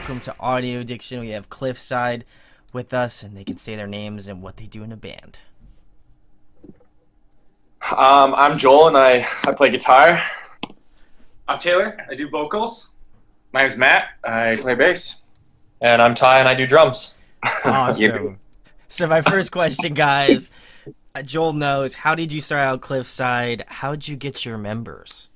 welcome to Audio Addiction. We have Cliffside with us, and they can say their names and what they do in a band. I'm Joel, and I play guitar. I'm Taylor. I do vocals. My name's Matt. I play bass. And I'm Ty, and I do drums. Awesome. So my first question, guys, Joel knows, how did you start out Cliffside? How did you get your members?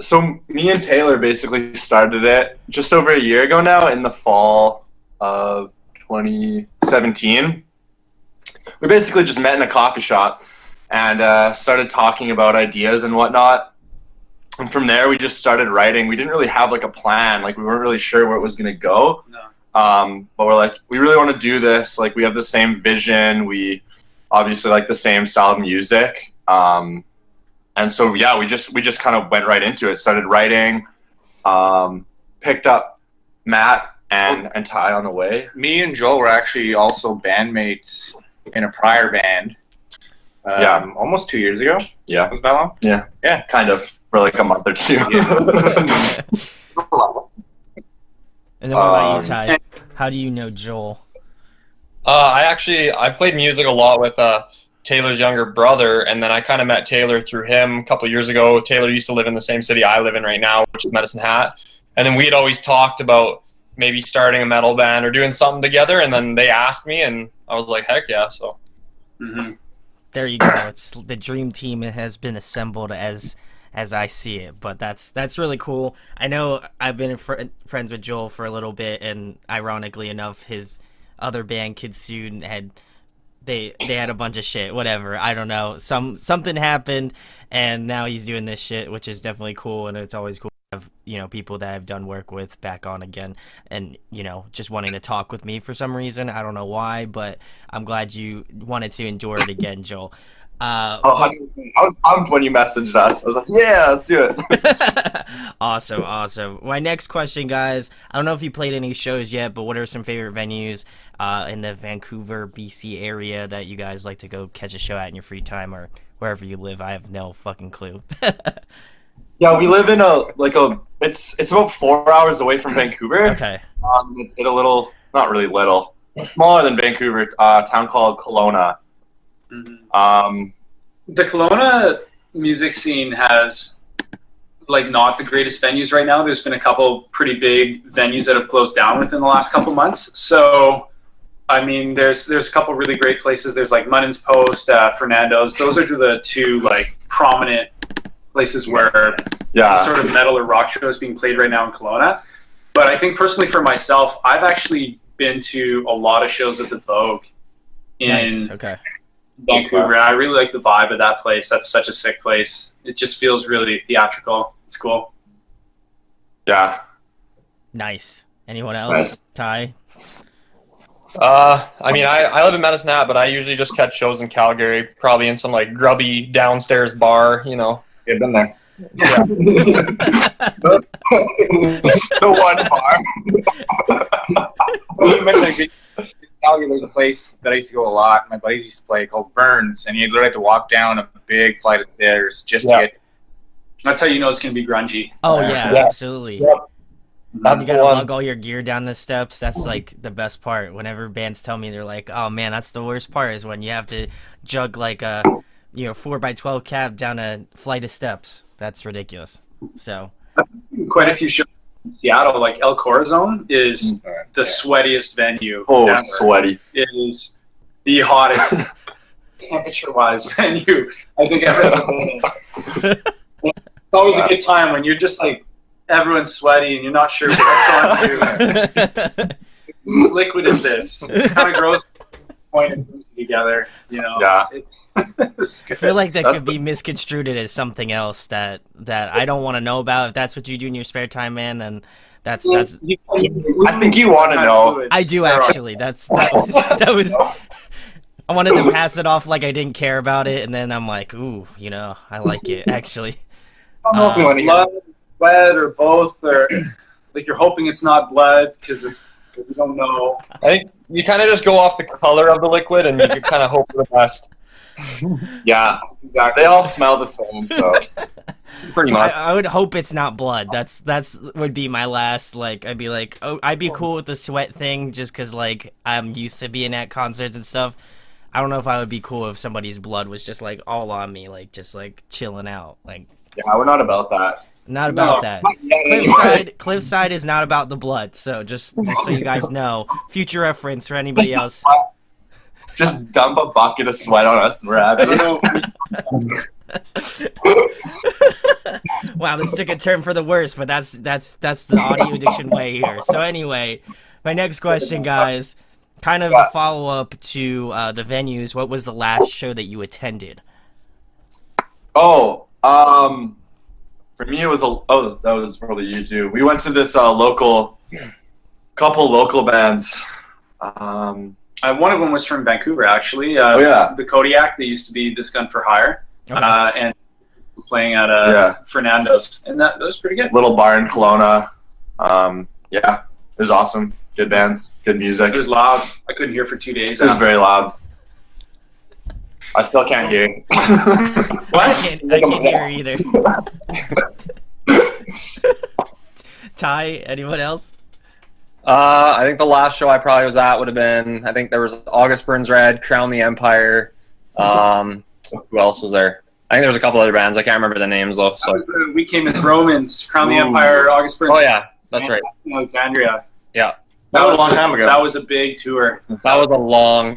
So me and Taylor basically started it just over a year ago now, in the fall of 2017. We basically just met in a coffee shop and started talking about ideas and whatnot. And from there, we just started writing. We didn't really have like a plan. Like, we weren't really sure where it was going to go. No. But we're like, we really want to do this. Like, we have the same vision. We obviously like the same style of music. And so, yeah, we just kind of went right into it, started writing, picked up Matt and Ty on the way. Me and Joel were actually also bandmates in a prior band. Almost 2 years ago. Yeah. Was that long? Yeah, kind of, for like a month or two. Yeah. And then what about you, Ty? How do you know Joel? I played music a lot with Taylor's younger brother, and then I kind of met Taylor through him a couple years ago. Taylor used to live in the same city I live in right now, which is Medicine Hat. And then we had always talked about maybe starting a metal band or doing something together, and then they asked me, and I was like, heck yeah, so. Mm-hmm. There you go. It's the dream team. It has been assembled as I see it, but that's really cool. I know I've been friends with Joel for a little bit, and ironically enough, his other band, Kid Soon, had a bunch of shit. Whatever, I don't know. Something happened, and now he's doing this shit, which is definitely cool, and it's always cool to have people that I've done work with back on again, and just wanting to talk with me for some reason. I don't know why, but I'm glad you wanted to endure it again, Joel. I was pumped when you messaged us. I was like, yeah, let's do it. Awesome. My next question, guys, I don't know if you played any shows yet, but what are some favorite venues in the Vancouver, BC area that you guys like to go catch a show at in your free time, or wherever you live? I have no fucking clue. Yeah, we live in it's about 4 hours away from Vancouver. Okay. In a little, not really little, smaller than Vancouver, town called Kelowna. Mm-hmm. The Kelowna music scene has not the greatest venues right now. There's been a couple pretty big venues that have closed down within the last couple months. So, I mean, there's a couple really great places. There's Munnins Post, Fernando's. Those are the two prominent places where sort of metal or rock shows being played right now in Kelowna. But I think personally for myself, I've actually been to a lot of shows at the Vogue in Vancouver. I really like the vibe of that place. That's such a sick place. It just feels really theatrical. It's cool. Yeah. Nice. Anyone else? Nice. Ty? I mean, I live in Medicine Hat, but I usually just catch shows in Calgary, probably in some grubby downstairs bar, You've been there. Yeah. The one bar. Calgary, there's a place that I used to go a lot. My buddies used to play called Burns, and you literally have to walk down a big flight of stairs just to get. That's how you know it's going to be grungy. Oh, yeah. Absolutely. Yep. You gotta lug all your gear down the steps. That's the best part. Whenever bands tell me, they're like, "Oh man, that's the worst part," is when you have to jug a 4x12 cab down a flight of steps. That's ridiculous. So quite a few shows in Seattle, El Corazon is the sweatiest venue. Oh, ever. sweaty! It is the hottest temperature-wise venue I think I've ever been in. It's always a good time when you're just everyone's sweaty and you're not sure what's on you. Whose liquid is this? It's kind of gross. Pointing together, Yeah. It's I feel like that could be misconstrued as something else that I don't want to know about. If that's what you do in your spare time, man, then that's. I think you want to know. I do actually. That was. I wanted to pass it off like I didn't care about it, and then I'm like, ooh, I like it actually. I don't know if you want to blood, sweat, or both, or you're hoping it's not blood because you don't know. I think you kind of just go off the color of the liquid, and you can kind of hope for the best. Yeah, exactly. They all smell the same, so. Pretty much. I would hope it's not blood. That's would be my last, like, I'd be like, oh, I'd be cool with the sweat thing just because, like, I'm used to being at concerts and stuff. I don't know if I would be cool if somebody's blood was just, like, all on me, like, just, like, chilling out. Like, Yeah, we're not about that. not about No. that. Not yet, anyway. Cliffside is not about the blood. So just so you guys know, future reference for anybody else. Just dump a bucket of sweat on us. We're I happy. don't know if we Wow, this took a turn for the worse, but that's the audio addiction way here. So anyway, my next question, guys, kind of a follow up to the venues. What was the last show that you attended? Oh, for me it was that was probably you too. We went to this couple local bands. one of them was from Vancouver, actually. Yeah. The Kodiak. They used to be This Gun for Hire, Okay. and playing at Yeah. Fernando's, and that was pretty good. Little bar in Kelowna. Yeah, it was awesome. Good bands, good music. It was loud. I couldn't hear for 2 days. It was very loud. I still can't hear. I can't hear either. Ty, anyone else? I think the last show I probably was at would have been, I think there was August Burns Red, Crown the Empire. Who else was there? I think there was a couple other bands. I can't remember the names though. So. We came as Romans, Crown the Ooh. Empire, August Burns. Oh yeah, that's right. Alexandria. Yeah. That was a long time ago. That was a big tour. That was a long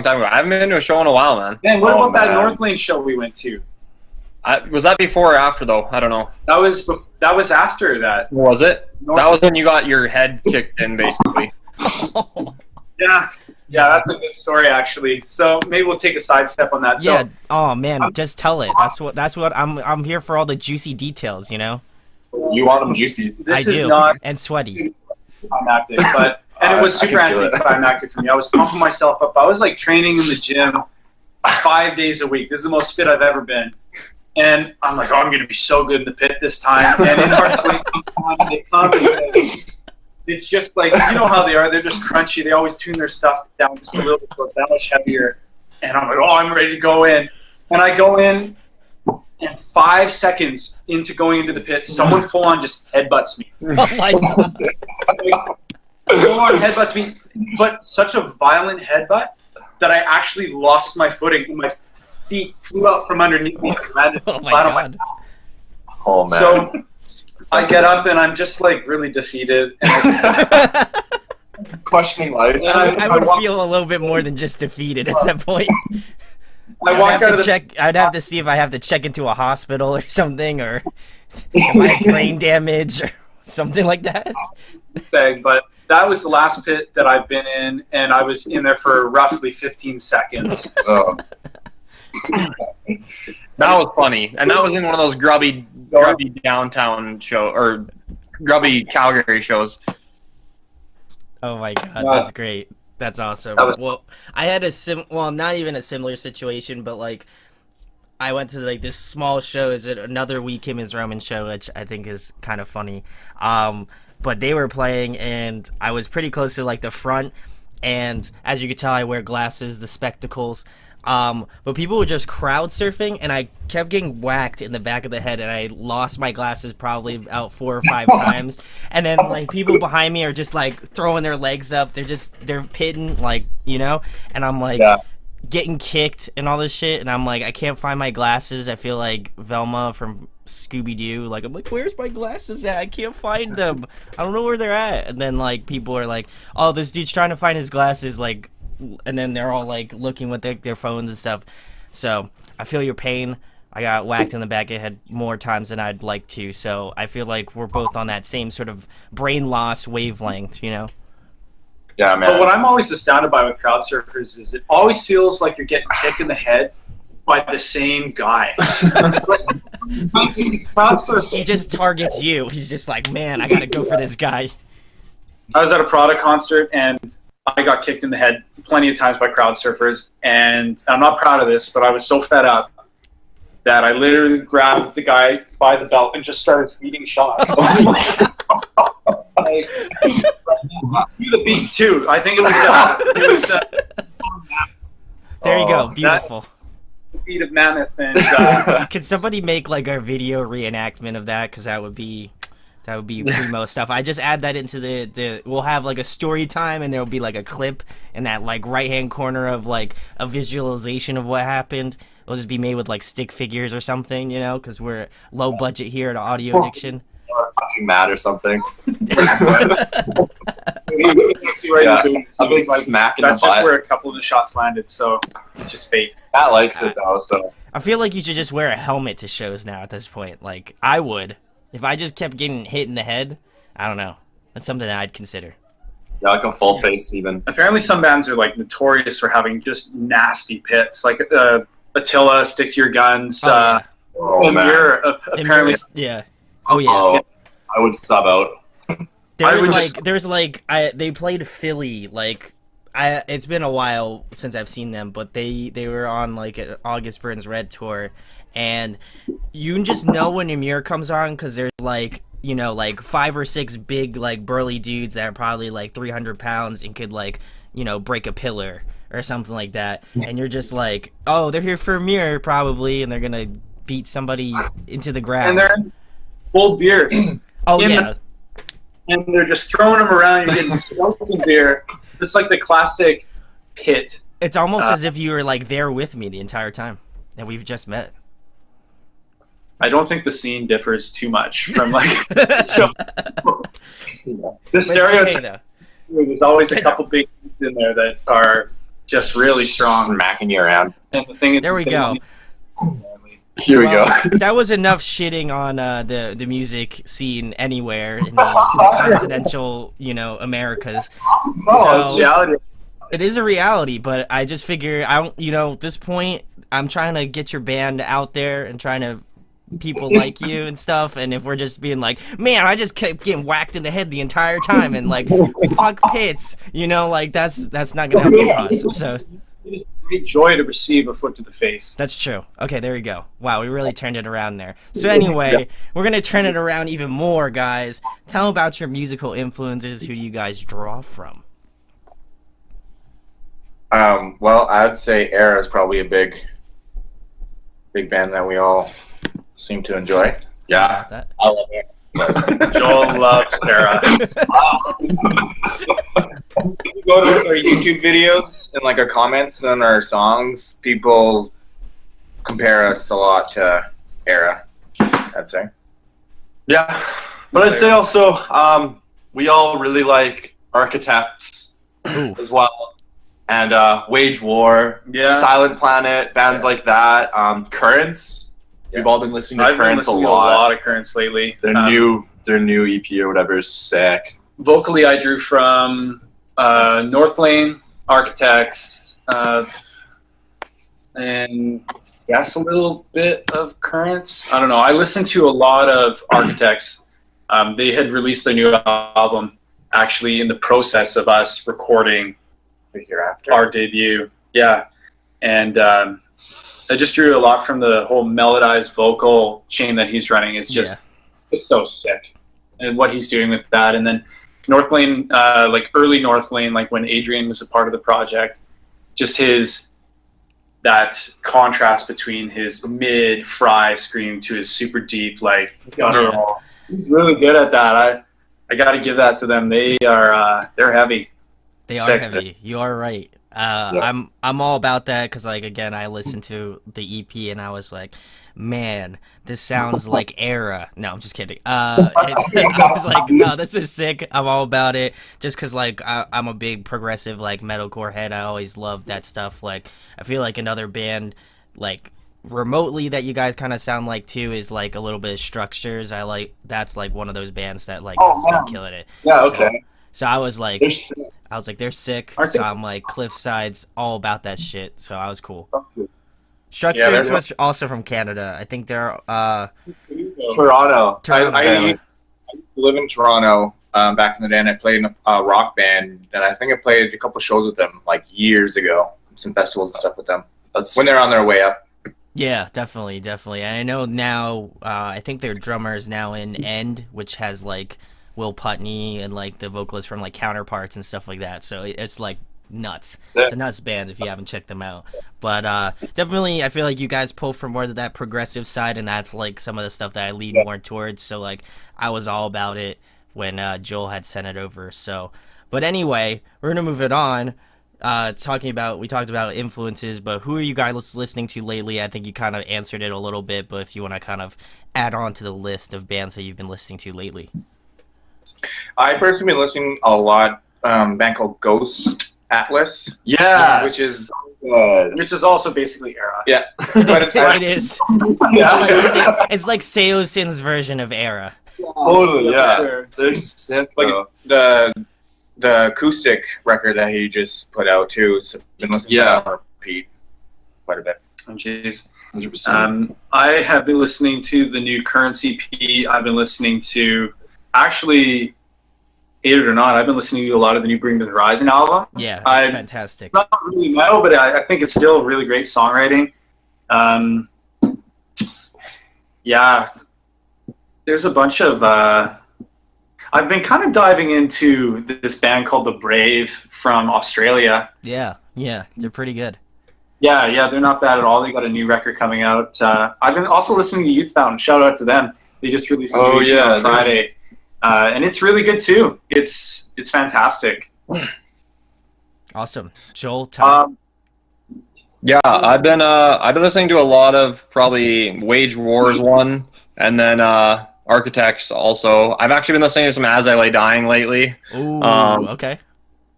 time ago. I haven't been to a show in a while, man. Man, what Oh, about that man. North Lane show we went to? Was that before or after though? I don't know. That was after that. Was it? North- That was when you got your head kicked in, basically. Yeah, that's a good story actually. So maybe we'll take a sidestep on that. So, Yeah. Oh man, just tell it. That's what I'm here for, all the juicy details, you know. You want them juicy. This I is do. not And sweaty. climactic, but and it was I can super feel it. anticlimactic for me. I was pumping myself up. I was like training in the gym 5 days a week. This is the most fit I've ever been. And I'm like, oh, I'm going to be so good in the pit this time. And in our swing, they come and it's just like, you know how they are. They're just crunchy. They always tune their stuff down just a little bit so it's that much heavier. And I'm like, oh, I'm ready to go in. And I go in, and 5 seconds into going into the pit, someone full on just headbutts me. Oh my god. Full on headbutts me, but such a violent headbutt that I actually lost my footing. And my feet flew out from underneath me and landed Oh my flat on my god. Oh man. So I get up and I'm just like really defeated. And Questioning life. I would feel a little bit more than just defeated at that point. I walk out of the I'd have to see if I have to check into a hospital or something, or if I have brain damage or something like that. thing, but that was the last pit that I've been in, and I was in there for roughly 15 seconds. Oh. That was funny, and that was in one of those grubby downtown show or grubby Calgary shows. Oh my god, Wow. that's great. That's awesome. That was- Well, I had not even a similar situation, but like I went to like this small show. Is it another We Kim is Roman show, which I think is kind of funny. But they were playing, and I was pretty close to like the front. And as you could tell, I wear glasses, the spectacles. But people were just crowd surfing, and I kept getting whacked in the back of the head, and I lost my glasses probably out 4 or 5 times. And then like people behind me are just like throwing their legs up. They're pitting, like, you know. And I'm like getting kicked and all this shit, and I'm like, I can't find my glasses. I feel like Velma from Scooby-Doo. Like, I'm like, where's my glasses at? I can't find them. I don't know where they're at. And then like people are like, oh, this dude's trying to find his glasses, like. And then they're all like looking with their phones and stuff. So I feel your pain. I got whacked in the back of the head more times than I'd like to. So I feel like we're both on that same sort of brain loss wavelength, you know? Yeah, man. But what I'm always astounded by with crowd surfers is it always feels like you're getting kicked in the head by the same guy. Crowd surfing. He just targets you. He's just like, man, I gotta go for this guy. I was at a Prada concert and I got kicked in the head plenty of times by crowd surfers, and I'm not proud of this, but I was so fed up that I literally grabbed the guy by the belt and just started feeding shots. Like, to the beat too. I think it was. There you go. that- Beautiful. feet of mammoth and Can somebody make like a video reenactment of that? Because that would be primo stuff. I just add that into the we'll have like a story time, and there'll be like a clip in that like right hand corner of like a visualization of what happened. It'll just be made with like stick figures or something, you know, because we're low budget here at Audio Addiction. Or fucking mad or something. yeah, a big smack in the that's just butt. where a couple of the shots landed, so it's just fake. Matt likes it though, so I feel like you should just wear a helmet to shows now at this point. Like I would, if I just kept getting hit in the head. I don't know. That's something that I'd consider. yeah, like a full face even. Apparently, some bands are like notorious for having just nasty pits, like Attila, Stick to Your Guns. Oh, Oh man, Amir, apparently, yeah. Oh yeah. oh, I would sub out. They played Philly like it's been a while since I've seen them, but they were on like an August Burns Red tour, and you just know when Amir comes on because there's like, you know, like 5 or 6 big like burly dudes that are probably like 300 pounds and could like, you know, break a pillar or something like that, and you're just like, oh, they're here for Amir probably, and they're gonna beat somebody into the ground. and they're in full beers. Oh in yeah. And they're just throwing them around. You're getting smoked in beer. Just like the classic pit. It's almost as if you were like there with me the entire time, and we've just met. I don't think the scene differs too much from like the stereotype. Though. There's always a couple big things in there that are just really strong. Smacking you around. And the thing is, There we go. Here we Well, go. That was enough shitting on the music scene anywhere in the continental, you know, Americas. Oh, it's reality. It is a reality, but I just figure I don't, you know, at this point I'm trying to get your band out there and trying to people like you and stuff, and if we're just being like, man, I just kept getting whacked in the head the entire time and like fuck pits, you know, like that's not gonna help the cause. So It is a great joy to receive a foot to the face. that's true. Okay, there we go. Wow, we really turned it around there. So anyway, we're gonna turn it around even more, guys. Tell them about your musical influences. Who do you guys draw from? Well, I'd say Era is probably a big band that we all seem to enjoy. Yeah, About that. I love it. Joel loves Sarah. If you go to our YouTube videos and like our comments on our songs, people compare us a lot to Era, I'd say. yeah. But I'd say also, we all really like Architects Oof. as well, and Wage War, Yeah. Silent Planet, bands like that. Currents. Yeah. We've all been listening to I've been Currents listening a to a lot. lot of Currents lately. Their new EP or whatever is sick. Vocally, I drew from North Lane, Architects, and yes, a little bit of Currents. I don't know. I listened to a lot of Architects. They had released their new album actually in the process of us recording Hereafter. our debut. Yeah. And I just drew a lot from the whole melodized vocal chain that he's running. It's just it's so sick. And what he's doing with that. And then North Lane, like early North Lane, like when Adrian was a part of the project, just that contrast between his mid fry scream to his super deep, like guttural. He's really good at that. I got to give that to them. They are they're heavy. They are Sick. heavy. You are right. I'm all about that because, like, again, I listened to the EP and I was like, man, this sounds like Era. No, I'm just kidding. I was like, no, this is sick. I'm all about it. Just because, like, I'm a big progressive, like, metalcore head. I always loved that stuff. Like, I feel like another band, like, remotely that you guys kind of sound like too is like a little bit of Structures. That's like one of those bands that like has been killing it. Yeah, So- okay. So I was like, They're sick. they're sick. Aren't So they? I'm like, Cliffside's all about that shit. So I was cool. Yeah, Structures there's- was also from Canada. I think they're Toronto. I used to live in Toronto back in the day, and I played in a rock band, and I think I played a couple shows with them like years ago, some festivals and stuff with them That's when they're on their way up. yeah, definitely. And I know now. I think their drummer is now in End, which has like Will Putney and like the vocalist from like Counterparts and stuff like that. So it's like nuts. It's a nuts band if you haven't checked them out. But definitely, I feel like you guys pull from more of that progressive side, and that's like some of the stuff that I lean more towards. So like, I was all about it when Joel had sent it over. So, but anyway, we're gonna move it on. We talked about influences, but who are you guys listening to lately? I think you kind of answered it a little bit, but if you want to kind of add on to the list of bands that you've been listening to lately. I personally been listening a lot. Band called Ghost Atlas. Yeah, Which is Which is also basically Era. yeah, but It is. yeah. It's like Seosin's version of Era. Totally, yeah. Sure. They're sick, like though. the acoustic record that he just put out too. So been listening to that on repeat quite a bit. Oh, jeez. 100%. I have been listening to the new Currency EP. I've been listening to, actually, hate it or not, I've been listening to a lot of the new Bring Me the Horizon album. Yeah, it's I- fantastic. It's not really metal, but I think it's still really great songwriting. Yeah, there's a bunch of. I've been kind of diving into this band called The Brave from Australia. Yeah, they're pretty good. Yeah, they're not bad at all. They got a new record coming out. I've been also listening to Youth Fountain. Shout out to them. They just released a new EP on Friday, and it's really good too. It's fantastic. Awesome. Joel, Tom. Yeah, I've been listening to a lot of probably Wage Wars one, and then Architects also. I've actually been listening to some As I Lay Dying lately. Ooh, okay.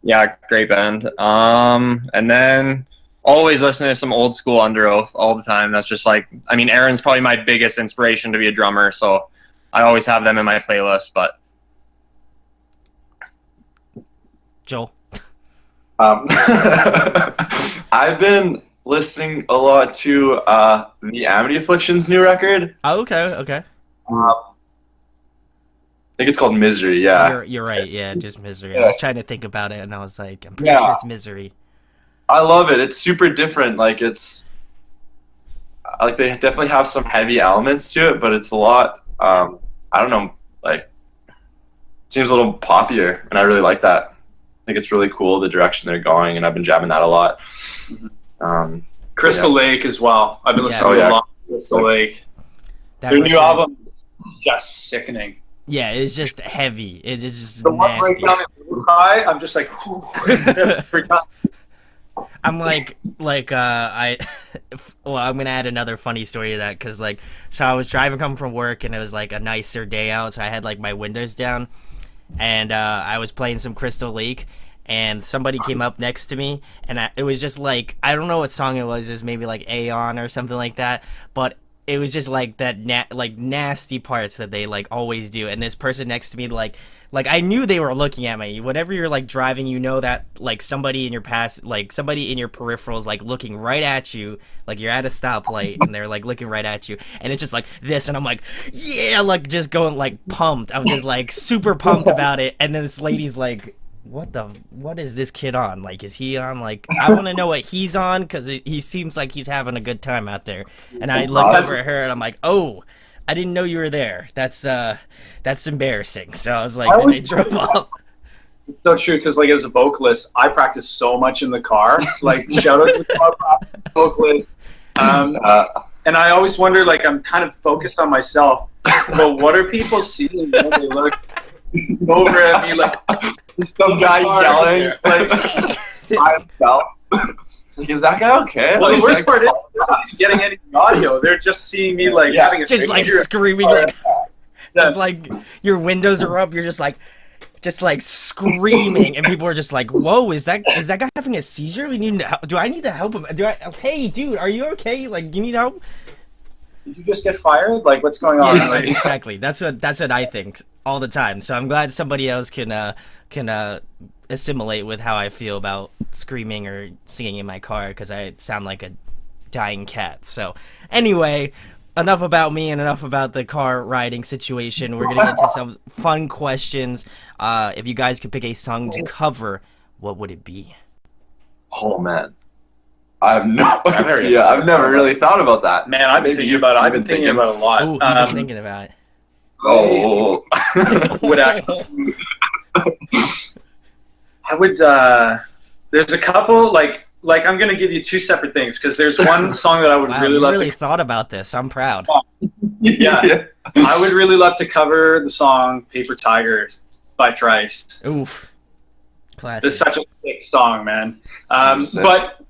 Yeah, great band. And then always listening to some old school Under Oath all the time. That's just like, I mean, Aaron's probably my biggest inspiration to be a drummer, so I always have them in my playlist. But Joel. I've been listening a lot to the Amity Affliction's new record. Oh, okay. I think it's called Misery, yeah. You're right. Yeah, just Misery. Yeah. I was trying to think about it, and I was like, I'm pretty sure it's Misery. I love it. It's super different. Like, it's... Like, they definitely have some heavy elements to it, but it's a lot... I don't know, like... Seems a little poppier, and I really like that. I think it's really cool, the direction they're going, and I've been jamming that a lot. Crystal Lake as well. I've been listening to a lot of Crystal Lake. That Their record- new album is just sickening. Yeah, it's just heavy. It's just The one nasty. breakdown in High, I'm just like, every time. I'm like well, I'm gonna add another funny story to that, because like, so I was driving home from work, and it was like a nicer day out, so I had like my windows down, and I was playing some Crystal Lake, and somebody came up next to me, and it was just like, I don't know what song it was maybe like Aeon or something like that, but it was just like that nasty parts that they like always do, and this person next to me like I knew they were looking at me. Whenever you're like driving, you know that like somebody in your somebody in your peripherals like looking right at you, like you're at a stoplight and they're like looking right at you, and it's just like this, and I'm like, yeah, like just going like pumped. I'm just like super pumped about it, and then this lady's like, what is this kid on? Like, is he on, like, I want to know what he's on, because he seems like he's having a good time out there. And I looked over at her, and I'm like, oh, I didn't know you were there. That's embarrassing. So I was like, then I drove up. It's so true, because like as a vocalist, I practice so much in the car. Like, shout out to the car vocalist. And I always wonder, like, I'm kind of focused on myself, but what are people seeing when they look over at me, like, Some guy yelling, like, by himself. It's like, is that guy okay? well, Like, the worst part is like, they're not getting any audio. They're just seeing me like having a Just like stranger- screaming, like, just like your windows are up. You're just like screaming, and people are just like, "Whoa, is that guy having a seizure? We need to, do I need to help him? Hey, dude, are you okay? Like, you need help?" Did you just get fired? Like, what's going on? Yeah, Like, exactly. That's what I think all the time. So I'm glad somebody else can assimilate with how I feel about screaming or singing in my car, because I sound like a dying cat. So anyway, enough about me and enough about the car riding situation. We're gonna get into some fun questions. If you guys could pick a song to cover, what would it be? oh, man. I have no idea. I've never really thought about that. man, I've been thinking about it. I've been thinking about it a lot. Ooh, I've been thinking about it. Oh. would I would There's a couple like I'm gonna give you two separate things because there's one song that I would Wow, really you love really to. thought about this. I'm proud. Yeah, I would really love to cover the song "Paper Tigers" by Thrice. Oof. Classic. It's such a sick song, man. Sick. But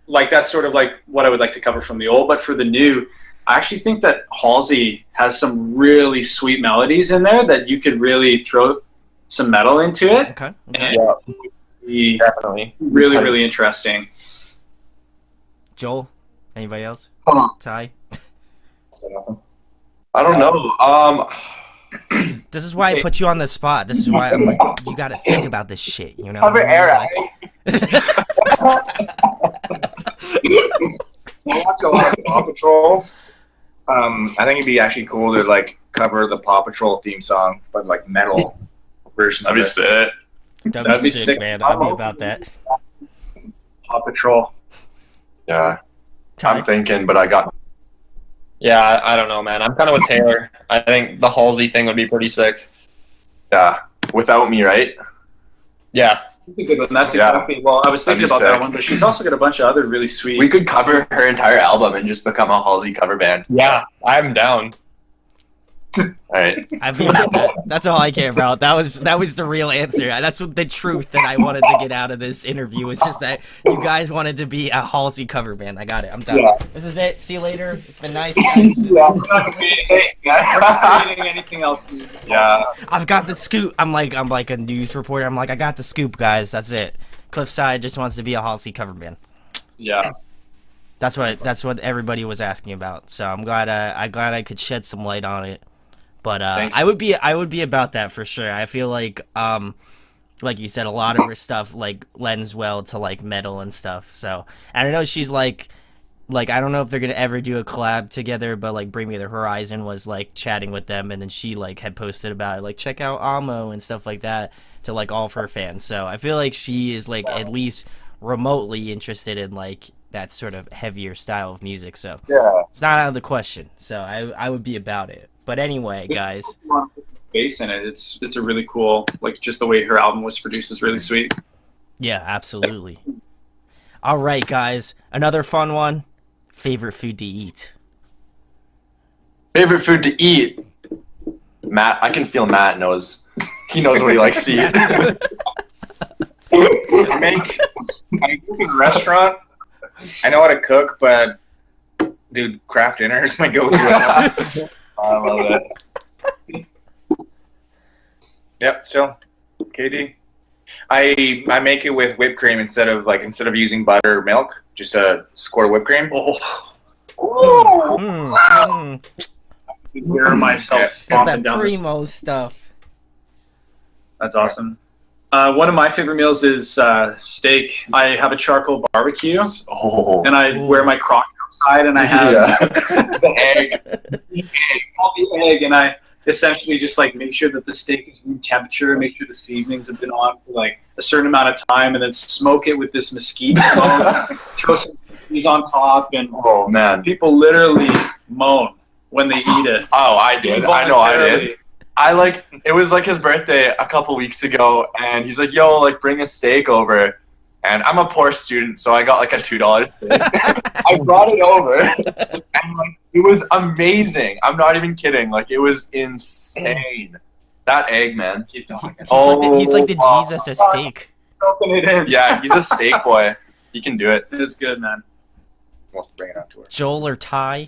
like that's sort of like what I would like to cover from the old. But for the new, I actually think that Halsey has some really sweet melodies in there that you could really throw some metal into it. Okay. And Yeah, it would be definitely. really, really interesting. Joel? Anybody else? Ty? I don't know. This is why I put you on the spot. This is why I'm like, you gotta think about this shit, you know? Cover era. I watch a lot of Paw Patrol. I think it'd be actually cool to like cover the Paw Patrol theme song, but like metal version of That'd be it. sick. That'd be be sick, sick. man. I'd be about that. Paw Patrol. Yeah, Ty? I'm thinking, but I got. Yeah, I don't know, man. I'm kind of with Taylor. I think the Halsey thing would be pretty sick. Yeah, Without Me, right? Yeah. That's a good one. That's Yeah. exactly. Well, I was thinking That'd be about that sick. one, but she's also got a bunch of other really sweet. We could cover her entire album and just become a Halsey cover band. Yeah, I'm down. All right. I'd be about that. That's all I care about. That was the real answer. That's what the truth that I wanted to get out of this interview was just that you guys wanted to be a Halsey cover band. I got it. I'm done. Yeah. This is it. See you later. It's been nice, guys. We're not creating anything else. Yeah. I've got the scoop. I'm like a news reporter. I'm like, I got the scoop, guys. That's it. Cliffside just wants to be a Halsey cover band. Yeah. That's what everybody was asking about. So I'm glad I could shed some light on it. But Thanks. I would be about that for sure. I feel like you said, a lot of her stuff like lends well to like metal and stuff. So and I know she's like I don't know if they're gonna ever do a collab together, but like Bring Me the Horizon was like chatting with them, and then she like had posted about it, like check out Amo and stuff like that to like all of her fans. So I feel like she is like at least remotely interested in like that sort of heavier style of music. So Yeah. it's not out of the question. So I would be about it. But anyway, guys. Bass in it. It's a really cool, like just the way her album was produced is really sweet. Yeah, absolutely. All right, guys. Another fun one. Favorite food to eat. Favorite food to eat? Matt, I can feel Matt knows. He knows what he likes to eat. I cook in a restaurant. I know how to cook, but dude, craft dinner is my go-to. I love it. Yep. So, KD, I make it with whipped cream instead of using butter or milk, just a squirt of whipped cream. Mm. Hear myself Got thumping that down this. primo stuff. That's awesome. One of my favorite meals is steak. I have a charcoal barbecue, Oh. and I wear my Crocs outside, and I have the egg. the egg, and I essentially just like make sure that the steak is room temperature, make sure the seasonings have been on for like a certain amount of time, and then smoke it with this mesquite smoke, throw some cheese on top, and Oh man. people literally moan when they eat it. Oh, I did. I know I did. Involuntarily. It was like his birthday a couple weeks ago, and he's like, yo, like bring a steak over. And I'm a poor student, so I got like a $2 steak. I brought it over, and like it was amazing. I'm not even kidding. Like it was insane. That egg, man. Keep talking. He's like the Jesus of steak. Open it in. Yeah, he's a steak boy. He can do it. It's good, man. We'll bring it out to her. Joel or Ty?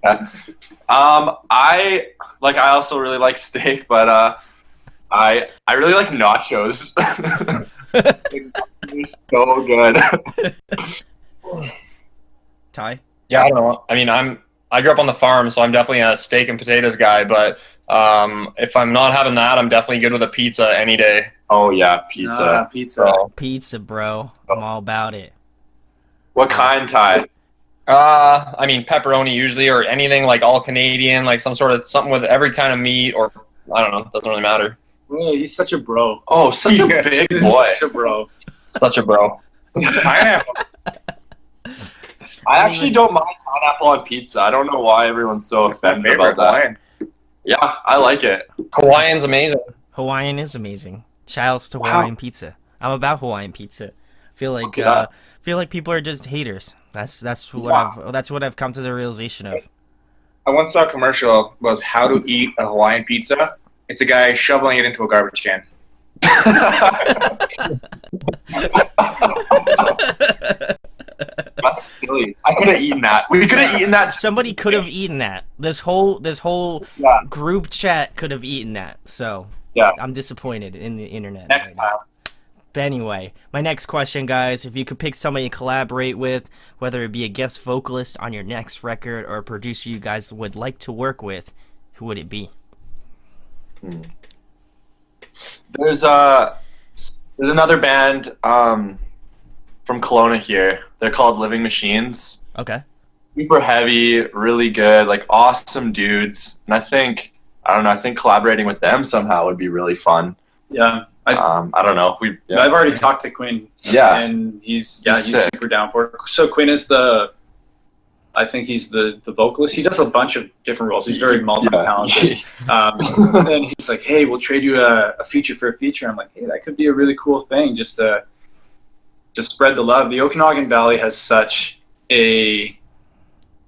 I also really like steak, but I really like nachos. They're so good. Ty? Yeah, I don't know. I mean, I grew up on the farm, so I'm definitely a steak and potatoes guy. But if I'm not having that, I'm definitely good with a pizza any day. Oh yeah, pizza. Pizza. So, Pizza, bro. I'm all about it. what kind, Ty? I mean, pepperoni usually, or anything like all Canadian, like something with every kind of meat, or I don't know. Doesn't really matter. Really, he's such a bro. Oh, such a big boy. Such a bro. Such a bro. Pineapple. I actually don't mind pineapple on pizza. I don't know why everyone's so offended about that. Hawaiian. Yeah, I like it. Hawaiian's amazing. Hawaiian is amazing. Shouts to Hawaiian pizza. I'm about Hawaiian pizza. Feel like people are just haters. That's what I've come to the realization of. I once saw a commercial was how to eat a Hawaiian pizza. It's a guy shoveling it into a garbage can. That's silly. I could have eaten that. We could have eaten that. Somebody could have eaten that. This whole Yeah. group chat could have eaten that. So Yeah. I'm disappointed in the internet. Next right now. time. But anyway, my next question, guys, if you could pick somebody to collaborate with, whether it be a guest vocalist on your next record or a producer you guys would like to work with, who would it be? There's another band from Kelowna here. They're called Living Machines. Okay. Super heavy, really good, like awesome dudes. And I think collaborating with them somehow would be really fun. Yeah. I don't know. I've already talked to Quinn. Yeah. And he's sick. super down for it. So Quinn is I think he's the vocalist. He does a bunch of different roles. He's very multi-talented. And he's like, hey, we'll trade you a feature for a feature. I'm like, hey, that could be a really cool thing just to spread the love. The Okanagan Valley has such a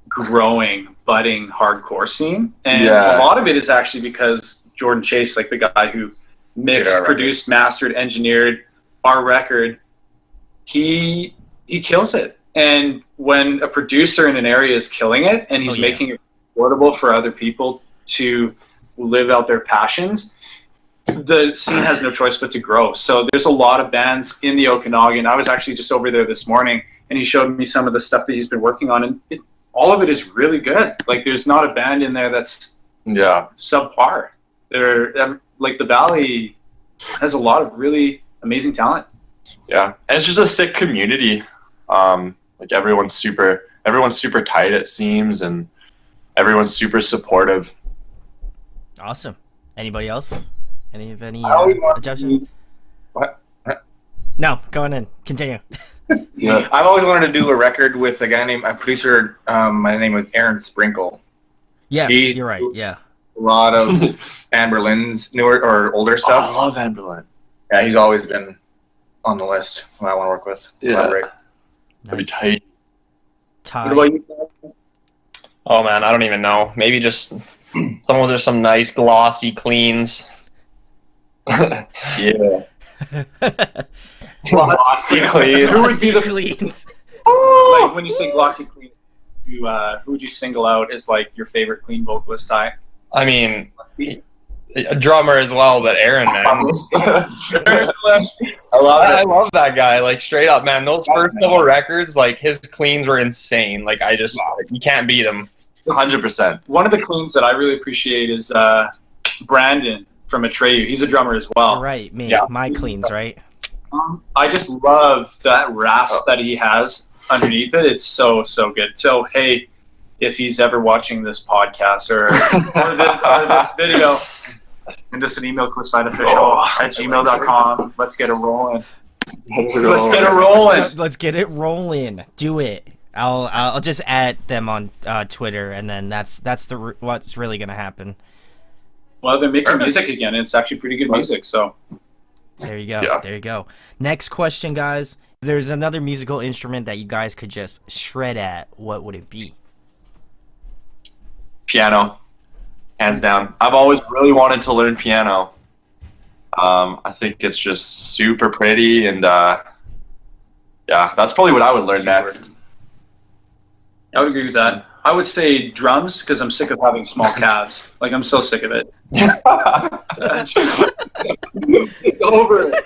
growing, budding hardcore scene. And a lot of it is actually because Jordan Chase, like the guy who mixed, produced, mastered, engineered our record, he kills it. And when a producer in an area is killing it and he's making it affordable for other people to live out their passions, the scene has no choice but to grow. So there's a lot of bands in the Okanagan. I was actually just over there this morning, and he showed me some of the stuff that he's been working on, and all of it is really good. Like, there's not a band in there that's subpar. They're like, the Valley has a lot of really amazing talent. Yeah, and it's just a sick community. Like everyone's super tight, it seems, and everyone's super supportive. Awesome. Anybody else? Any objections? What? No, go on in. Continue. Yeah. I've always wanted to do a record with a producer. My name was Aaron Sprinkle. Yes, you're right. Yeah. A lot of Anne Boleyn's newer or older stuff. I love Anne Boleyn. Yeah, he's always been on the list who I want to work with. Collaborate. That'd be tight. Ty. What about you? Oh man, I don't even know. Maybe just some nice glossy cleans. Yeah. Glossy clean. Who would be the cleans? like when you say glossy clean? Who would you single out as like your favorite clean vocalist? Ty? I mean, a drummer as well, but Aaron, man. I love that guy. Like, straight up, man. Those first couple records, like, his cleans were insane. Like, you can't beat him. 100%. One of the cleans that I really appreciate is Brandon from Atreyu. He's a drummer as well. Right, me. Yeah. My cleans, right? I just love that rasp that he has underneath it. It's so good. So, hey, if he's ever watching this podcast or this video, send us an email, cliffsideofficial@gmail.com. Let's get it rolling. Let's get it rolling. Let's get it rolling. Do it. I'll just add them on Twitter, and then that's what's really gonna happen. Well, they're making music again. It's actually pretty good music. So there you go. Yeah. There you go. Next question, guys. If there's another musical instrument that you guys could just shred at, what would it be? Piano. Hands down. I've always really wanted to learn piano. I think it's just super pretty, and that's probably what I would learn next. I would agree with that. I would say drums because I'm sick of having small calves. Like, I'm so sick of it. It's over. I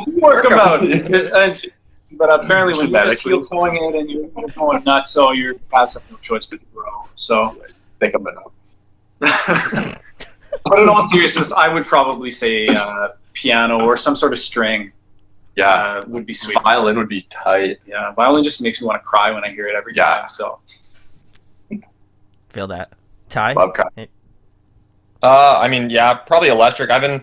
do work about it. But apparently when you're just heel towing it and you're going nuts, so your calves have no choice but to grow. So Think I'm enough. but in all seriousness, I would probably say piano or some sort of string. Yeah, would be sweet. Violin would be tight. Yeah, violin just makes me want to cry when I hear it every time. So Feel that. Ty? Love crying. I mean, yeah, probably electric. I've been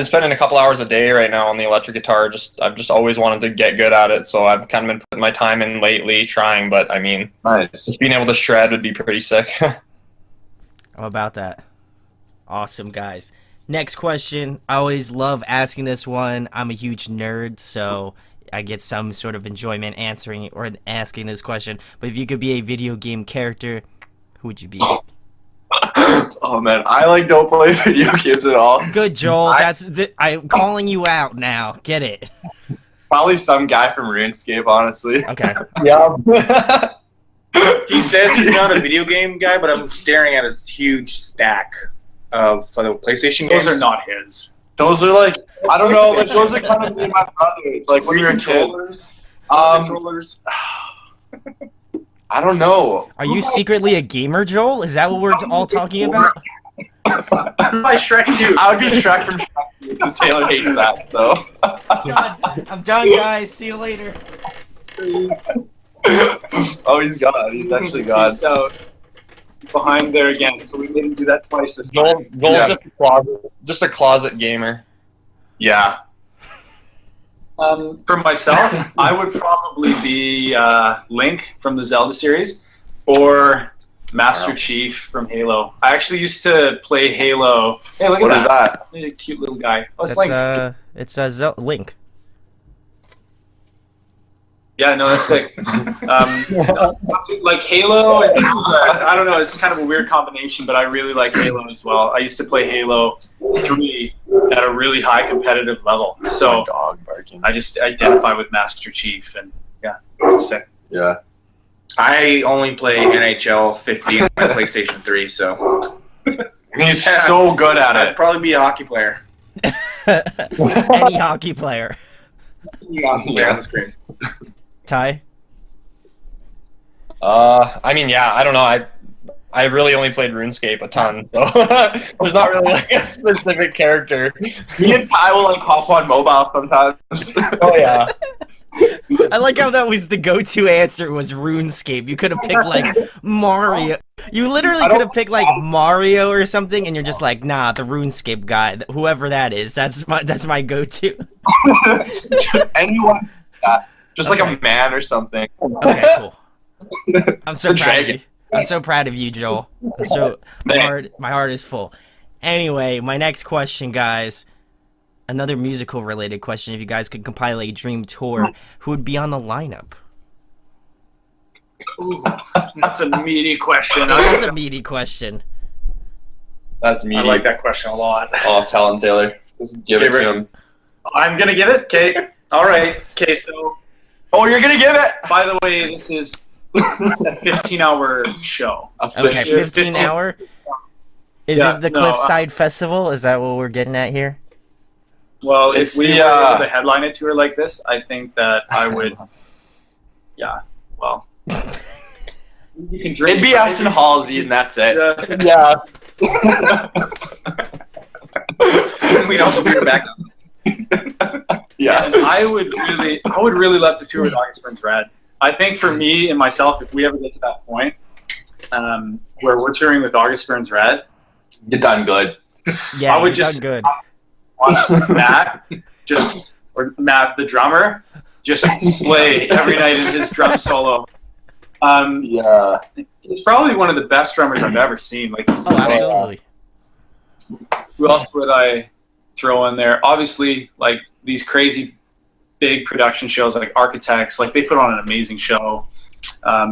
spending a couple hours a day right now on the electric guitar. I've just always wanted to get good at it, so I've kind of been putting my time in lately trying. But I mean, Nice. just being able to shred would be pretty sick. I'm about that. Awesome, guys. Next question. I always love asking this one. I'm a huge nerd, so I get some sort of enjoyment answering or asking this question. But if you could be a video game character, who would you be? Oh man, I like don't play video games at all. Good, Joel. I'm calling you out now. Get it? Probably some guy from RuneScape, honestly. Okay. Yeah. He says he's not a video game guy, but I'm staring at his huge stack of for the PlayStation games. Those are not his. Those are like, I don't know, like those are kind of me and my brothers. Like when we were kids. Controllers. I don't know. Are you secretly a gamer, Joel? Is that what we're all talking about? By Shrek 2. I would be Shrek from Shrek 2 because Taylor hates that. So. I'm done, guys. See you later. Oh, he's gone. He's actually gone. He's out behind there again, so we made him do that twice this Joel's time. Yeah. just a closet gamer. Yeah. For myself, I would probably be Link from the Zelda series, or Master Chief from Halo. I actually used to play Halo. Hey, look What at is that? He's a cute little guy. Oh, it's Link. It's Link. Yeah, no, that's sick. Like Halo, and, I don't know, it's kind of a weird combination, but I really like Halo as well. I used to play Halo 3 at a really high competitive level, so Dog barking. I just identify with Master Chief, and yeah, it's sick. Yeah. I only play NHL 50 on my PlayStation 3, so He's so good at I'd it. probably be a hockey player. Any hockey player. Player on the screen. Ty? I mean, yeah, I don't know. I really only played RuneScape a ton, so there's not really like a specific character. Me and Ty will like hop on mobile sometimes. Oh yeah. I like how that was the go-to answer was RuneScape. You could have picked like Mario. You literally could have picked like Mario or something, and you're just like, nah, the RuneScape guy, whoever that is. That's my go-to. Anyone, just like Okay. a man or something. Okay, cool. I'm so The proud of dragon. you. I'm so proud of you, Joel. My heart is full. Anyway, my next question, guys. Another musical related question. If you guys could compile a dream tour, who would be on the lineup? Ooh, that's a meaty question. That's a meaty question. That's me. I like that question a lot. Oh, tell him, Taylor. Just give it to him. I'm gonna give it. Okay. All right. Okay. So, Oh, you're gonna give it? by the way, this is a 15-hour show. Okay, 15 hour? Is Yeah, it the no, Cliffside Festival? Is that what we're getting at here? Well, It's if we the, were able to headline a tour like this, I think that I would. Yeah. Well. You can drink. It'd be Aston Halsey, and that's it. Yeah. Yeah. We'd also bring it back. Yeah. And I would really love to tour with August Burns Red. I think for me and myself, if we ever get to that point, where we're touring with August Burns Red, You done good. Yeah, I would you've just- done good. watch Matt, or Matt the drummer, just slay every night in his drum solo. Yeah. He's probably one of the best drummers I've ever seen. Like, he's Oh, insane. absolutely. Who else would I throw in there? Obviously, like these crazy big production shows like Architects, like they put on an amazing show.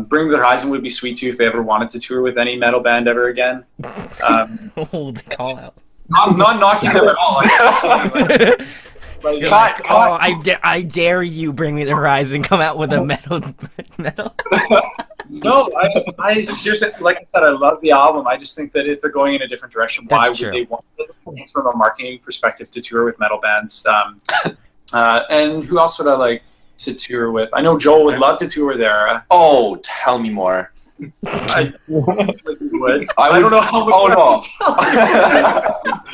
Bring the Horizon would be sweet too if they ever wanted to tour with any metal band ever again. Hold the call out. I'm not knocking them at all. You're Cut, like, oh, I dare you, Bring Me the Horizon, come out with a metal. No, I seriously, like I said, I love the album. I just think that if they're going in a different direction, why That's would true. they want from a marketing perspective to tour with metal bands? And who else would I like to tour with? I know Joel would love to tour with Era. Oh, tell me more. I would. I don't know how much Oh, no.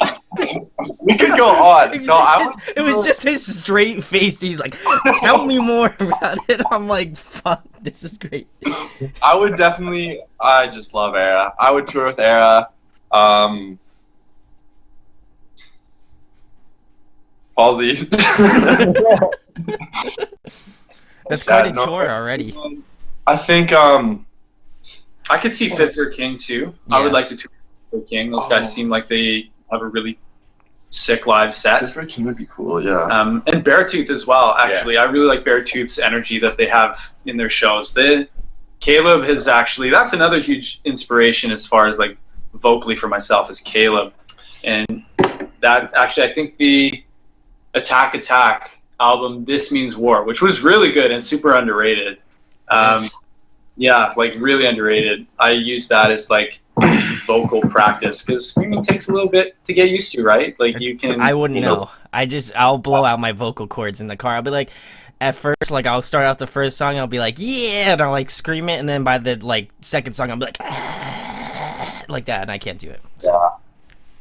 We could go on. It was, No, I just his, it was just his straight face. He's like, tell me more about it. I'm like, fuck, this is great. I would definitely. I just love Era. I would tour with Era. Halsey. That's quite a Yeah, no. tour already. I think. I could see Fit for King too. I would like to tour with Fit for King. Those guys seem like they have a really sick live set. Cliffside King would be cool, yeah. And Beartooth as well, actually. I really like Beartooth's energy that they have in their shows. Caleb has actually, that's another huge inspiration as far as like vocally for myself is Caleb. And that actually, I think the Attack album, This Means War, which was really good and super underrated. Yeah, like really underrated. I use that as like vocal practice because screaming takes a little bit to get used to, right? Like you can. I wouldn't know. I'll blow out my vocal cords in the car. I'll be like, at first, like I'll start out the first song, I'll be like, yeah, and I'll like scream it, and then by the like second song, I'll be like, like that, and I can't do it. So.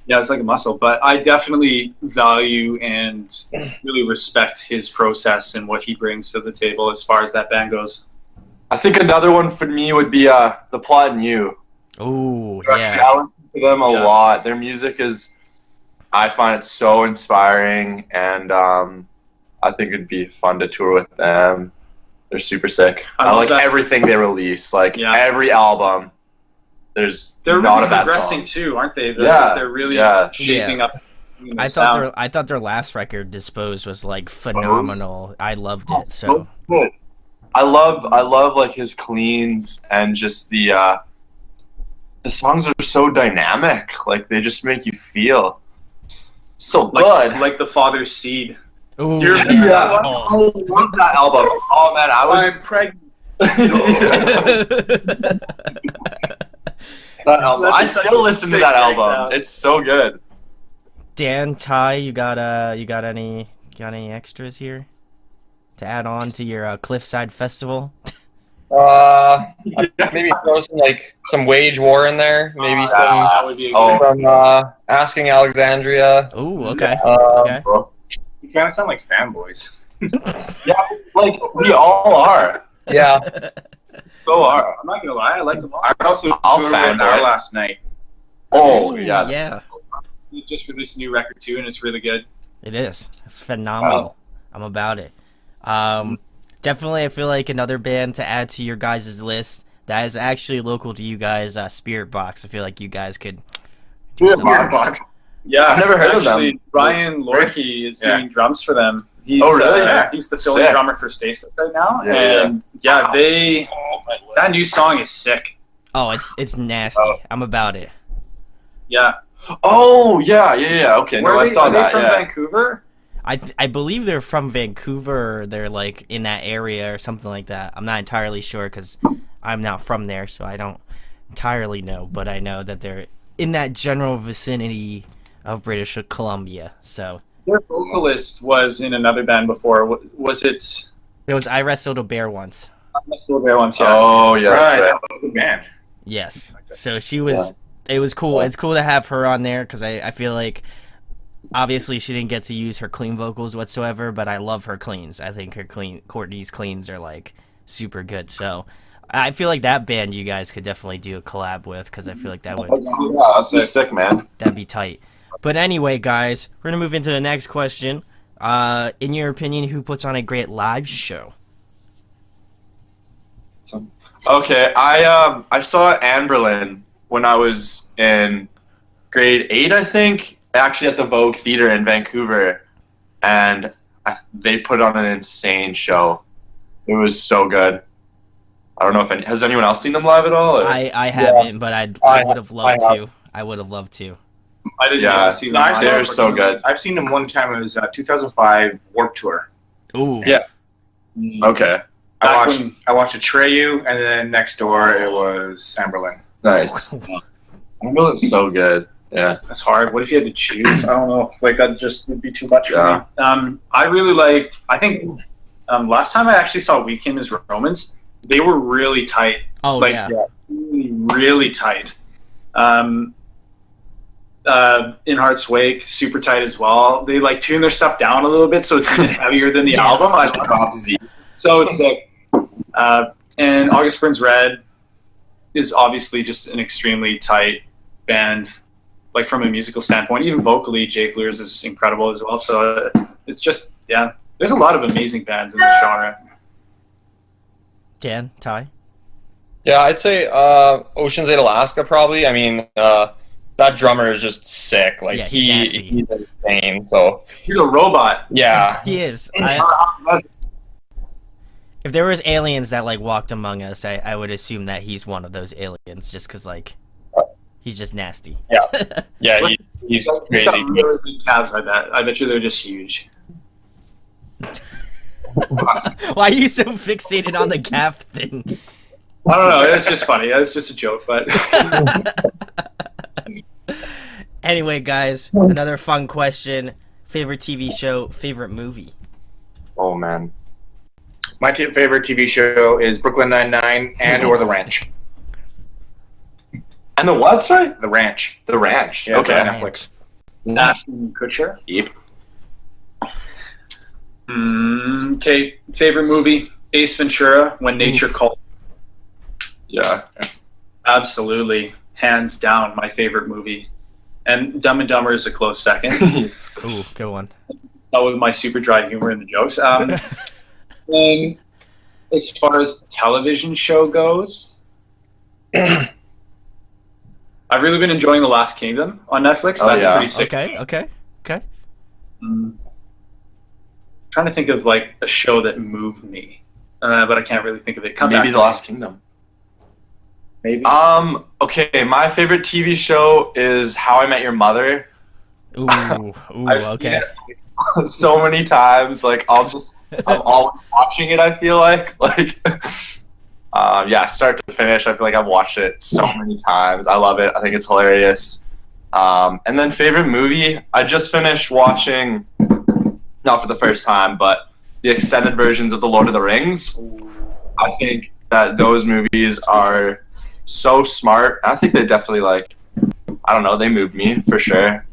Yeah, it's like a muscle, but I definitely value and really respect his process and what he brings to the table as far as that band goes. I think another one for me would be The Plot and You. Oh, Actually, yeah. I listen to them a lot. Their music I find it so inspiring, and I think it'd be fun to tour with them. They're super sick. I like everything they release, like every album. They're not really a bad progressing song. too, aren't they? Yeah, They're really shaping up. I thought their last record, Disposed, was like phenomenal. I loved it. So good. I love like his cleans and just the songs are so dynamic. Like they just make you feel so good. Like The Father's Seed. Ooh, I love that album. Oh man, I'm pregnant. That album. I still listen to that album. It's so good. Dan, Ty, you got any extras here to add on to your Cliffside festival? Maybe throw some Wage War in there. Maybe that would be a good from Asking Alexandria. Ooh, okay. Okay. You kind of sound like fanboys. Yeah, like we all are. Yeah. So are. I'm not gonna lie, I like them all. I also toured with Now last night. Oh yeah. Yeah. You just released a new record too, and it's really good. It is. It's phenomenal. I'm about it. Definitely, I feel like another band to add to your guys' list that is actually local to you guys, Spirit Box. I feel like you guys could. Spirit Box. Yeah, I've never heard of them. Ryan Lorkey is doing drums for them. He's, really? He's the fill-in drummer for Stasis right now, Yeah. That new song is sick. Oh, it's nasty. I'm about it. Yeah. Oh yeah. Okay, I saw that. Are they from Vancouver? I believe they're from Vancouver, or they're like in that area or something like that. I'm not entirely sure because I'm not from there, so I don't entirely know. But I know that they're in that general vicinity of British Columbia. So their vocalist was in another band before. Was it? It was I Wrestled a Bear Once. I Wrestled a Bear Once. Yeah. Oh yeah, right. That was a good band. Yes. So she was. Yeah. It was cool. It's cool to have her on there because I feel like. Obviously, she didn't get to use her clean vocals whatsoever, but I love her cleans. I think Courtney's cleans are like super good. So I feel like that band you guys could definitely do a collab with because I feel like that would. Yeah, that's sick, man. That'd be tight. But anyway, guys, we're gonna move into the next question. In your opinion, who puts on a great live show? Okay, I saw Anberlin when I was in grade 8, I think. Actually at the Vogue Theater in Vancouver, and they put on an insane show. It was so good. I don't know if has anyone else seen them live at all? Or? I haven't, but I would have loved to. I would have loved to. I didn't get to see them. They're so good. I've seen them one time. It was 2005 Warped Tour. Ooh. Yeah. Okay. I watched Atreyu, and then next door it was Anberlin. Nice. Anberlin's so good. Yeah, that's hard. What if you had to choose? I don't know. Like that just would be too much for me. I really like. I think last time I actually saw We Came as Romans, they were really tight. Oh really tight. In Heart's Wake, super tight as well. They like tune their stuff down a little bit so it's even heavier than the album. So it's sick. And August Burns Red is obviously just an extremely tight band. Like from a musical standpoint, even vocally, Jake Lears is incredible as well. So it's just, there's a lot of amazing bands in this genre. Dan, Ty? Yeah, I'd say Ocean's 8 Alaska probably. I mean, that drummer is just sick. Like Yeah, he's nasty. he's insane. So He's a robot. yeah, He is. If there was aliens that like walked among us, I would assume that he's one of those aliens, just because like he's just nasty. yeah, he's He's crazy. got really big calves, I bet. I bet you they're just huge. Why are you so fixated on the calf thing? I don't know. It's just funny. It's just a joke, but Anyway, guys, another fun question: favorite TV show, favorite movie? Oh man. My favorite TV show is Brooklyn Nine-Nine or The Ranch. And the what? Sorry. The Ranch. The Ranch. Yeah, Okay. it's on Netflix. Ashton Kutcher. Yep. Okay, favorite movie: Ace Ventura: When Nature Calls. Yeah. Absolutely, hands down, my favorite movie. And Dumb and Dumber is a close second. Ooh, good one. That was my super dry humor in the jokes. And as far as television show goes, I've really been enjoying The Last Kingdom on Netflix. Oh, That's yeah. pretty sick. Okay. Trying to think of like a show that moved me, but I can't really think of it. Come Maybe back The Last Kingdom. Maybe. Okay, my favorite TV show is How I Met Your Mother. Ooh, I've seen okay. it so many times. Like I'm always watching it. I feel like yeah, start to finish. I feel like I've watched it so many times. I love it. I think it's hilarious. And then favorite movie, I just finished watching, not for the first time, but the extended versions of The Lord of the Rings. I think that those movies are so smart. I think they definitely like, I don't know, they moved me for sure.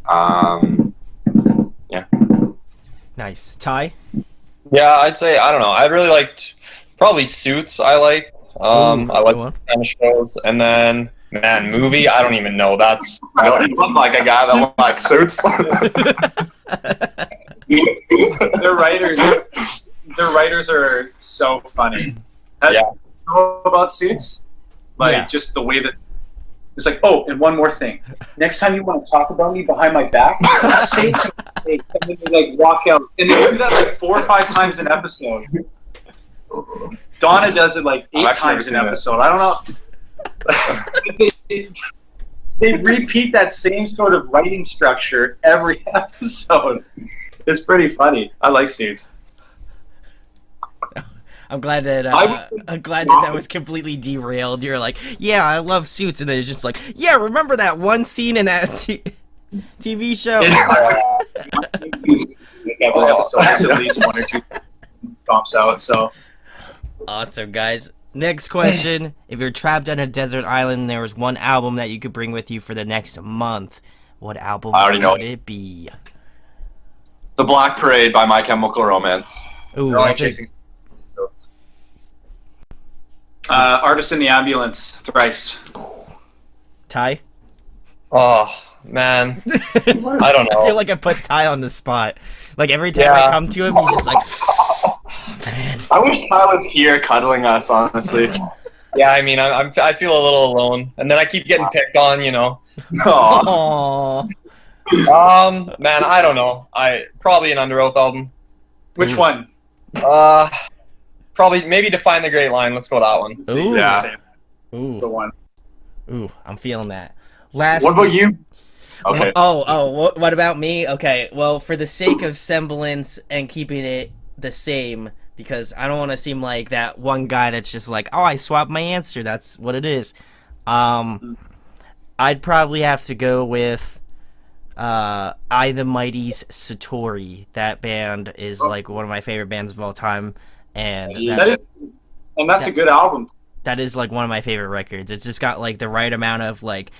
Yeah. Nice. Ty? Yeah, I'd say I don't know. I really liked probably Suits. I like. I like good one. kind of shows, and then man, movie. I don't even know. That's I don't even look like a guy that likes suits. Their writers are so funny. Yeah. You know about Suits? Like Yeah. just the way that it's like, oh, and one more thing. Next time you want to talk about me behind my back, say it to me. And then they like walk out. And they do that like 4 or 5 times an episode. Donna does it like 8 I've actually times an never seen episode. I don't know. They repeat that same sort of writing structure every episode. It's pretty funny. I like Suits. I'm glad that that was completely derailed. You're like, yeah, I love Suits, and then it's just like, yeah, remember that one scene in that TV show? Every episode has at least 1 or 2 drops out. So Awesome, guys. Next question: if you're trapped on a desert island, and there was one album that you could bring with you for the next month, what album I already know would it be? The Black Parade by My Chemical Romance. Ooh, They're only that's a, chasing. Artist in the Ambulance, Thrice. Ty. oh man, I don't know. I feel like I put Ty on the spot. Like every time Yeah. I come to him, he's just like, oh, man. I wish Kyle was here cuddling us, honestly. Yeah, I mean, I feel a little alone, and then I keep getting picked on. You know. Aw. Aww. Man, I don't know. I probably an Under Oath album. Which one? Probably maybe Define the Great Line. Let's go with that one. Ooh. Yeah. Ooh. The one. Ooh, I'm feeling that. Last. What about you? Okay. What about me? Okay, well, for the sake of semblance and keeping it the same, because I don't want to seem like that one guy that's just like, oh, I swapped my answer. That's what it is. I'd probably have to go with I the Mighty's Satori. That band is like one of my favorite bands of all time, and That's a good album. that is like one of my favorite records. It's just got like the right amount of like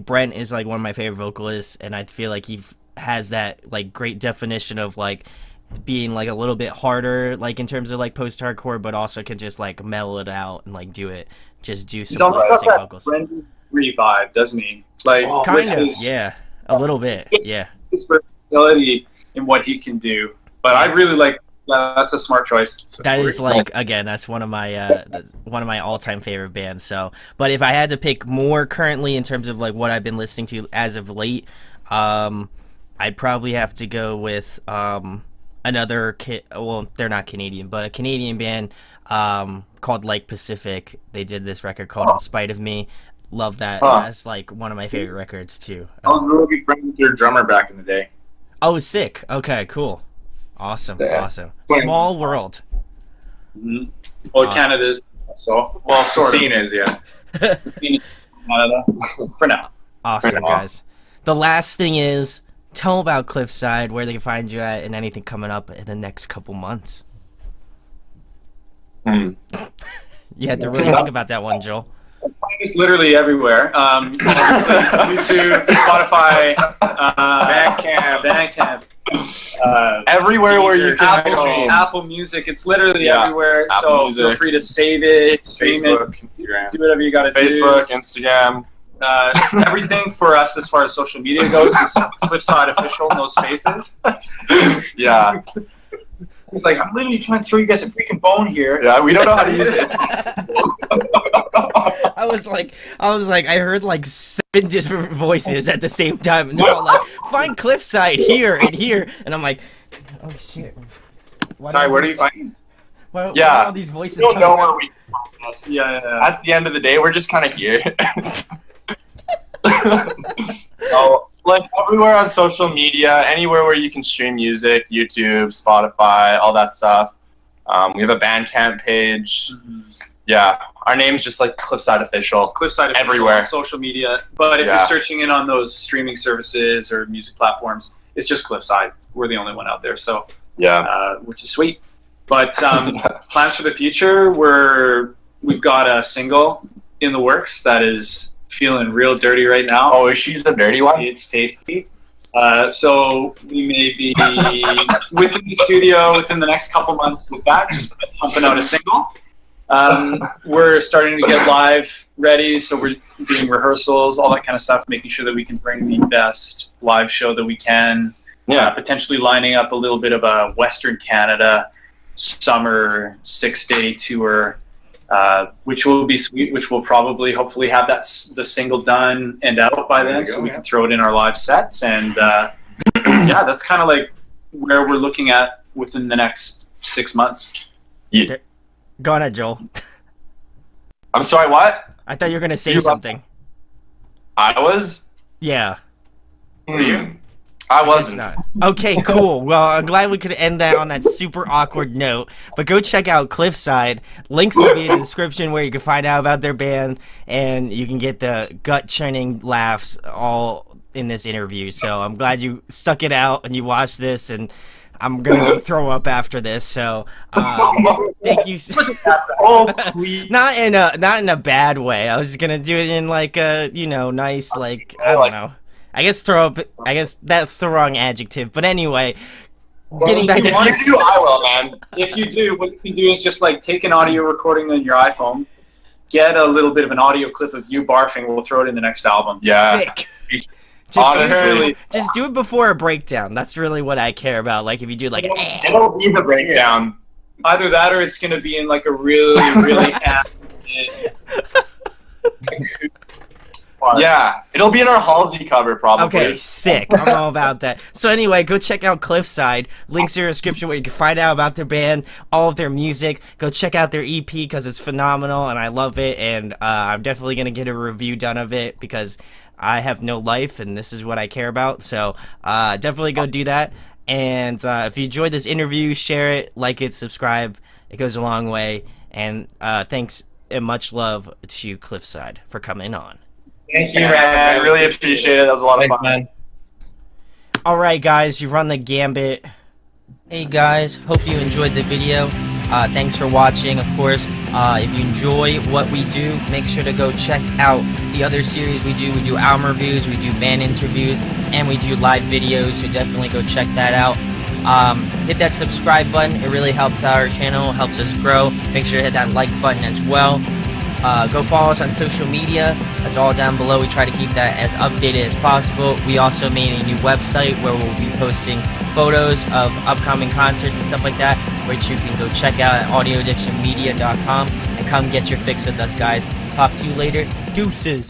Brent is like one of my favorite vocalists, and I feel like he has that like great definition of like being like a little bit harder like in terms of like post-hardcore, but also can just like mellow it out and like do He's some almost like, got sick that vocals. Brendan Free vibe, doesn't he? Like Kind with of, his, yeah, a little bit, yeah. his versatility in what he can do. But I really like Yeah, that's a smart choice. That is like, again, that's one of my all-time favorite bands. So, but if I had to pick more currently in terms of like what I've been listening to as of late, I'd probably have to go with another well, they're not Canadian, but a Canadian band called Like Pacific. They did this record called In Spite of Me. Love that. That's like one of my favorite records too. I was really good friends with your drummer back in the day. Oh, sick. Okay, cool. Awesome. Yeah. Awesome. Small world. Mm-hmm. Well, Awesome. Canada's so Sort of. Scene is, yeah. Canada for now. Awesome, guys. The last thing is, tell them about Cliffside, where they can find you at, and anything coming up in the next couple months. You had to really think about that one, Joel. It's literally everywhere. YouTube, Spotify, Bandcamp. Everywhere where you can Apple Music. It's literally Yeah. everywhere. Apple So Music. feel free to save it, stream Facebook, it, Instagram. do whatever you got to do. Facebook, Instagram. Everything for us as far as social media goes is Cliffside official, no spaces. Yeah. He's like, I'm literally trying to throw you guys a freaking bone here. Yeah, we don't know how to use it. I was like, I heard like 7 different voices at the same time, and they're all like, find Cliffside here and here, and I'm like, oh shit. Sorry, where do you find? Why are Yeah. all these voices We don't coming know out? where we. Yeah. At the end of the day, we're just kind of here. So, like everywhere on social media, anywhere where you can stream music, YouTube, Spotify, all that stuff. We have a Bandcamp page. Yeah, our name's just like Cliffside Official. Cliffside official Everywhere. on social media. But if Yeah. you're searching in on those streaming services or music platforms, it's just Cliffside. We're the only one out there, so Yeah. which is sweet. But plans for the future, we've got a single in the works that is feeling real dirty right now. Oh, she's a dirty one. It's tasty. So we may be within the studio within the next couple months with that, just pumping out a single. We're starting to get live ready, so we're doing rehearsals, all that kind of stuff, making sure that we can bring the best live show that we can. Yeah. Potentially lining up a little bit of a Western Canada summer 6-day tour, which will be sweet, which will probably hopefully have the single done and out by then, so we can throw it in our live sets. And yeah, that's kind of like where we're looking at within the next 6 months. Yeah. Go on ahead, Joel. I'm sorry, what? I thought you were gonna say You- something. I was? Yeah. Were you? I It's wasn't. not. Okay, cool. Well, I'm glad we could end that on that super awkward note. But go check out Cliffside. Links will be in the description where you can find out about their band, and you can get the gut-churning laughs all in this interview. So I'm glad you stuck it out and you watched this, and I'm gonna go throw up after this. So thank you. Oh, please. Not in a bad way. I was gonna do it in like a nice, like, I don't know. I guess throw up. I guess that's the wrong adjective. But anyway, getting back to If you do, I will, man. If you do, what you can do is just like take an audio recording on your iPhone, get a little bit of an audio clip of you barfing. We'll throw it in the next album. Yeah. sick. Honestly. Just do it before a breakdown. That's really what I care about. Like if you do like, It'll be the breakdown. Either that or it's going to be in like a really, really Yeah, it'll be in our Halsey cover probably. okay, sick. I'm all about that. So anyway, go check out Cliffside. Links are in the description where you can find out about their band, all of their music. Go check out their EP because it's phenomenal and I love it. And I'm definitely gonna get a review done of it because I have no life and this is what I care about. So definitely go do that. And if you enjoyed this interview, share it, like it, subscribe. It goes a long way. And thanks and much love to Cliffside for coming on. Thank you, man. I really appreciate it. That was a lot of fun. man. Alright guys, you run the gambit. Hey guys, hope you enjoyed the video. Thanks for watching, of course. If you enjoy what we do, make sure to go check out the other series we do. We do album reviews, we do band interviews, and we do live videos, so definitely go check that out. Hit that subscribe button, it really helps our channel, helps us grow. Make sure to hit that like button as well. Go follow us on social media. That's all down below. We try to keep that as updated as possible. We also made a new website where we'll be posting photos of upcoming concerts and stuff like that. which you can go check out at audioaddictionmedia.com, and come get your fix with us, guys. Talk to you later. Deuces.